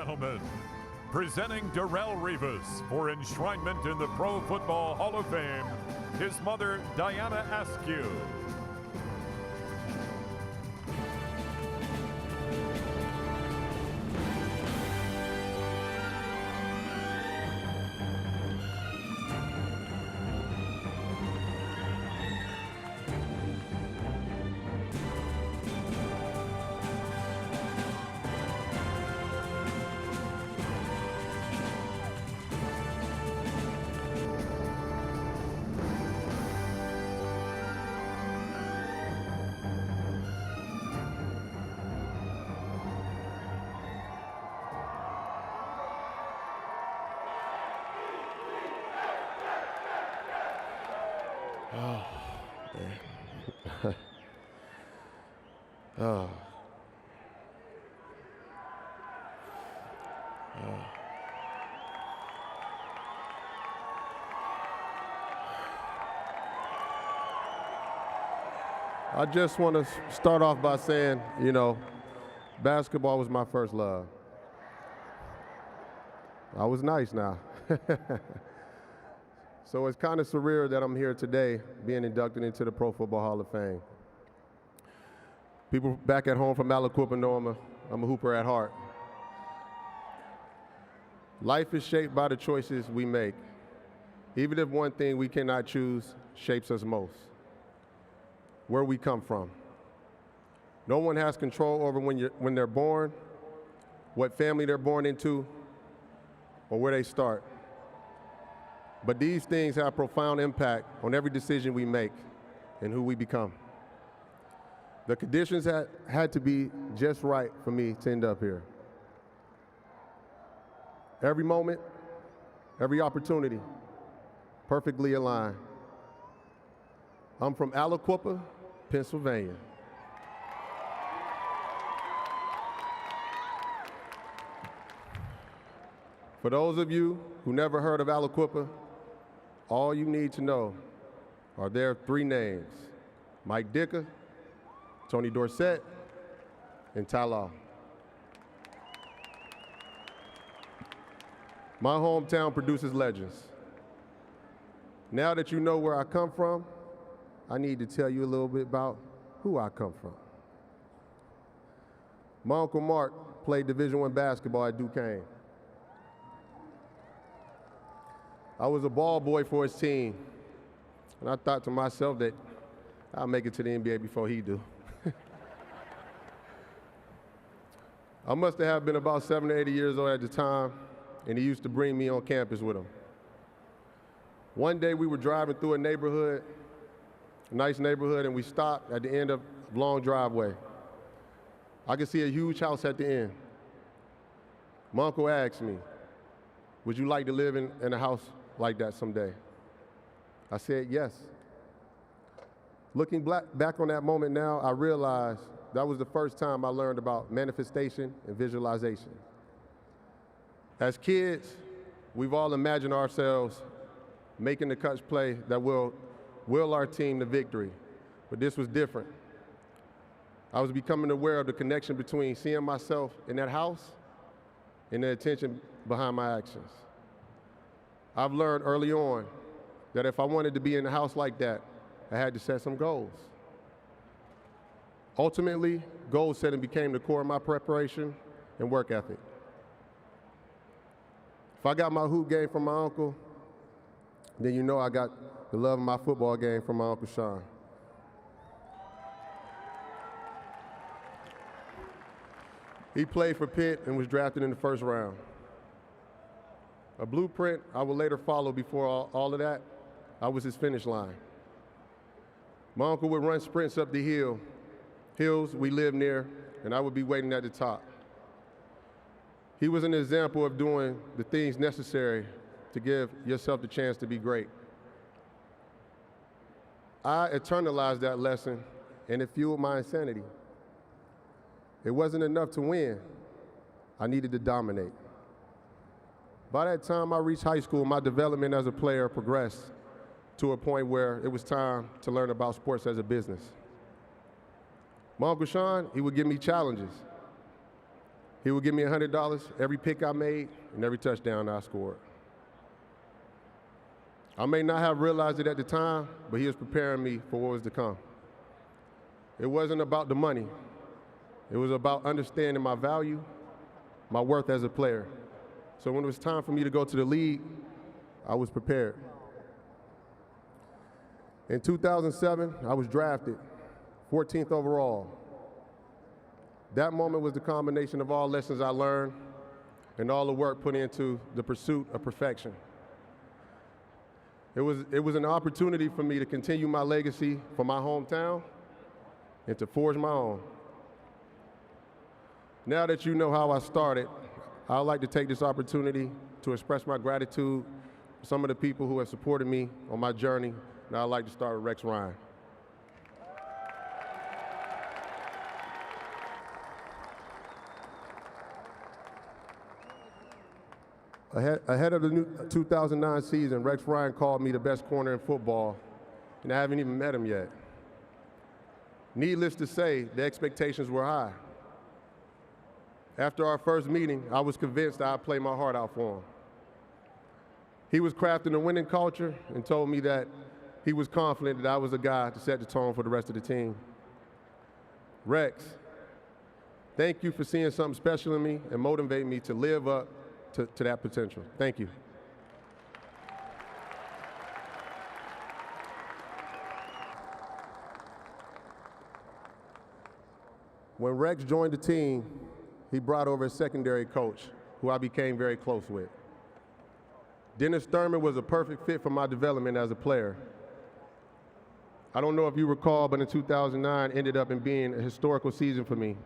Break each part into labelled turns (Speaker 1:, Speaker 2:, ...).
Speaker 1: gentlemen, presenting Darelle Revis for enshrinement in the Pro Football Hall of Fame, his mother, Diana Askew.
Speaker 2: Oh, man. Oh. I just want to start off by saying, basketball was my first love. I was nice now. So it's kind of surreal that I'm here today being inducted into the Pro Football Hall of Fame. People back at home from Aliquippa know I'm a hooper at heart. Life is shaped by the choices we make, even if one thing we cannot choose shapes us most: where we come from. No one has control over when they're born, what family they're born into, or where they start. But these things have profound impact on every decision we make and who we become. The conditions had to be just right for me to end up here. Every moment, every opportunity, perfectly aligned. I'm from Aliquippa, Pennsylvania. For those of you who never heard of Aliquippa, all you need to know are their three names: Mike Dicker, Tony Dorsett, and Ty Law. My hometown produces legends. Now that you know where I come from, I need to tell you a little bit about who I come from. My Uncle Mark played Division I basketball at Duquesne. I was a ball boy for his team, and I thought to myself that I'll make it to the NBA before he do. I must have been about 7 or 8 years old at the time, and he used to bring me on campus with him. One day we were driving through a neighborhood, a nice neighborhood, and we stopped at the end of a long driveway. I could see a huge house at the end. My uncle asked me, "Would you like to live in a house like that someday?" I said yes. Looking back on that moment now, I realized that was the first time I learned about manifestation and visualization. As kids, we've all imagined ourselves making the clutch play that will our team to victory, but this was different. I was becoming aware of the connection between seeing myself in that house and the intention behind my actions. I've learned early on that if I wanted to be in a house like that, I had to set some goals. Ultimately, goal setting became the core of my preparation and work ethic. If I got my hoop game from my uncle, then you know I got the love of my football game from my Uncle Sean. He played for Pitt and was drafted in the first round. A blueprint I would later follow. Before all of that, I was his finish line. My uncle would run sprints up the hills we lived near, and I would be waiting at the top. He was an example of doing the things necessary to give yourself the chance to be great. I internalized that lesson, and it fueled my insanity. It wasn't enough to win. I needed to dominate. By that time I reached high school, my development as a player progressed to a point where it was time to learn about sports as a business. My Uncle Sean, he would give me challenges. He would give me $100 every pick I made and every touchdown I scored. I may not have realized it at the time, but he was preparing me for what was to come. It wasn't about the money. It was about understanding my value, my worth as a player. So when it was time for me to go to the league, I was prepared. In 2007, I was drafted 14th overall. That moment was the combination of all lessons I learned and all the work put into the pursuit of perfection. It was an opportunity for me to continue my legacy for my hometown and to forge my own. Now that you know how I started, I'd like to take this opportunity to express my gratitude to some of the people who have supported me on my journey. Now I'd like to start with Rex Ryan. Ahead of the new 2009 season, Rex Ryan called me the best corner in football, and I haven't even met him yet. Needless to say, the expectations were high. After our first meeting, I was convinced I'd play my heart out for him. He was crafting a winning culture and told me that he was confident that I was a guy to set the tone for the rest of the team. Rex, thank you for seeing something special in me and motivating me to live up to that potential. Thank you. When Rex joined the team, he brought over a secondary coach who I became very close with. Dennis Thurman was a perfect fit for my development as a player. I don't know if you recall, but in 2009 ended up in being a historical season for me,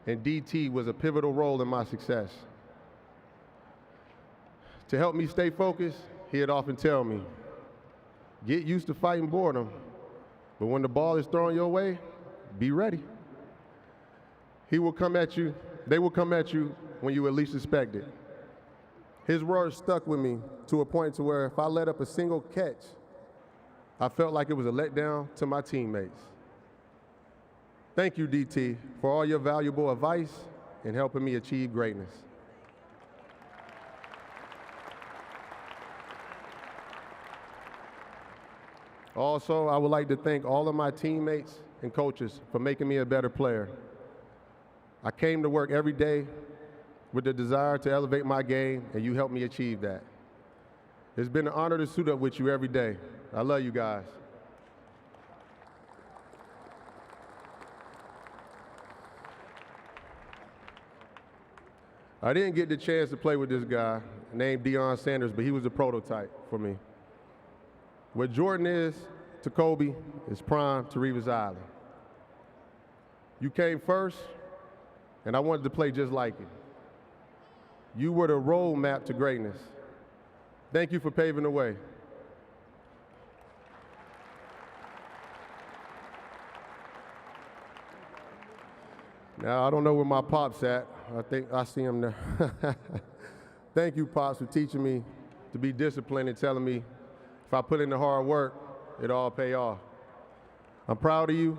Speaker 2: and DT was a pivotal role in my success. To help me stay focused, he'd often tell me, get used to fighting boredom, but when the ball is thrown your way, be ready. They will come at you when you at least expect it. His words stuck with me to a point to where if I let up a single catch, I felt like it was a letdown to my teammates. Thank you, DT, for all your valuable advice and helping me achieve greatness. Also, I would like to thank all of my teammates and coaches for making me a better player. I came to work every day with the desire to elevate my game, and you helped me achieve that. It's been an honor to suit up with you every day. I love you guys. I didn't get the chance to play with this guy named Deion Sanders, but he was a prototype for me. What Jordan is to Kobe is prime to Revis Island. You came first, and I wanted to play just like you. You were the roadmap to greatness. Thank you for paving the way. Now, I don't know where my Pop's at. I think I see him there. Thank you, Pops, for teaching me to be disciplined and telling me if I put in the hard work, it'll all pay off. I'm proud of you,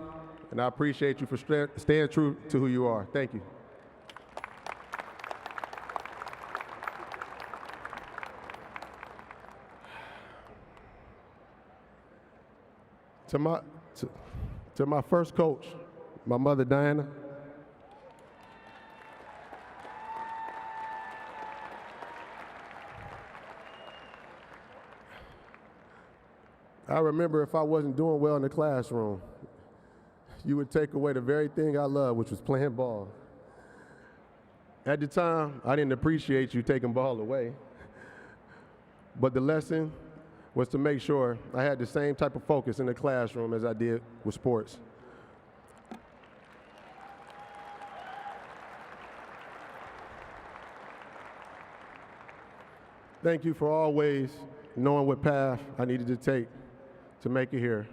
Speaker 2: and I appreciate you for staying true to who you are. Thank you. To my first coach, my mother, Diana. I remember if I wasn't doing well in the classroom, you would take away the very thing I love, which was playing ball. At the time, I didn't appreciate you taking ball away, but the lesson was to make sure I had the same type of focus in the classroom as I did with sports. Thank you for always knowing what path I needed to take to make it here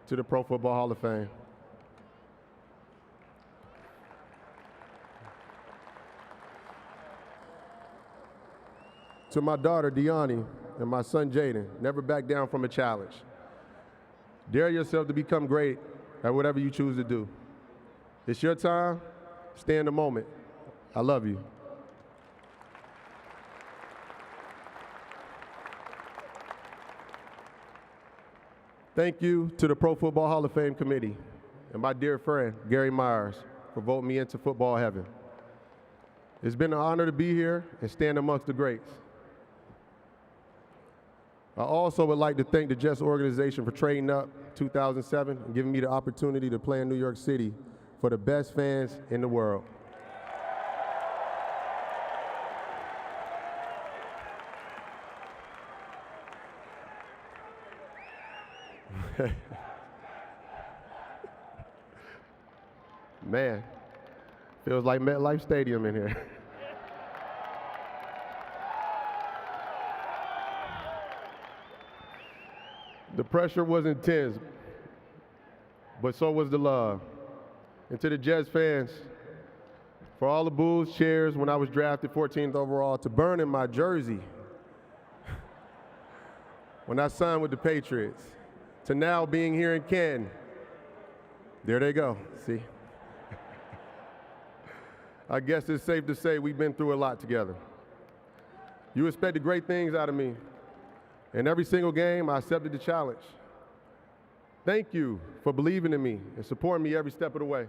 Speaker 2: to the Pro Football Hall of Fame. To my daughter, Deani, and my son, Jaden, never back down from a challenge. Dare yourself to become great at whatever you choose to do. It's your time. Stay in the moment. I love you. Thank you to the Pro Football Hall of Fame Committee and my dear friend, Gary Myers, for voting me into football heaven. It's been an honor to be here and stand amongst the greats. I also would like to thank the Jets organization for trading up 2007 and giving me the opportunity to play in New York City for the best fans in the world. Man, feels like MetLife Stadium in here. The pressure was intense, but so was the love. And to the Jets fans, for all the boos, cheers when I was drafted 14th overall, to burning my jersey when I signed with the Patriots, to now being here in Canton. There they go, see? I guess it's safe to say we've been through a lot together. You expected great things out of me. In every single game, I accepted the challenge. Thank you for believing in me and supporting me every step of the way.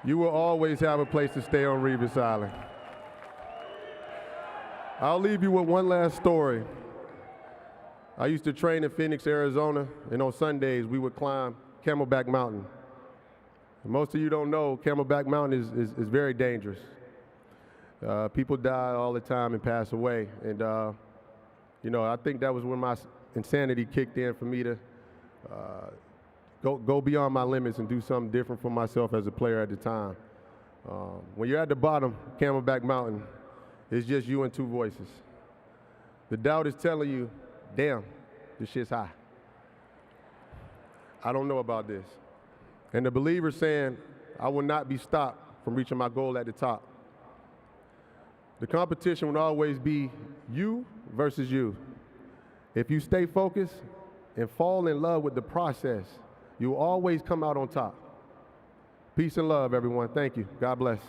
Speaker 2: You will always have a place to stay on Revis Island. I'll leave you with one last story. I used to train in Phoenix, Arizona, and on Sundays we would climb Camelback Mountain. And most of you don't know, Camelback Mountain is very dangerous. People die all the time and pass away. And you know, I think that was when my insanity kicked in for me to go beyond my limits and do something different for myself as a player at the time. When you're at the bottom, Camelback Mountain, it's just you and two voices. The doubt is telling you, damn, this shit's high. I don't know about this. And the believer saying, I will not be stopped from reaching my goal at the top. The competition will always be you versus you. If you stay focused and fall in love with the process, you will always come out on top. Peace and love, everyone. Thank you. God bless.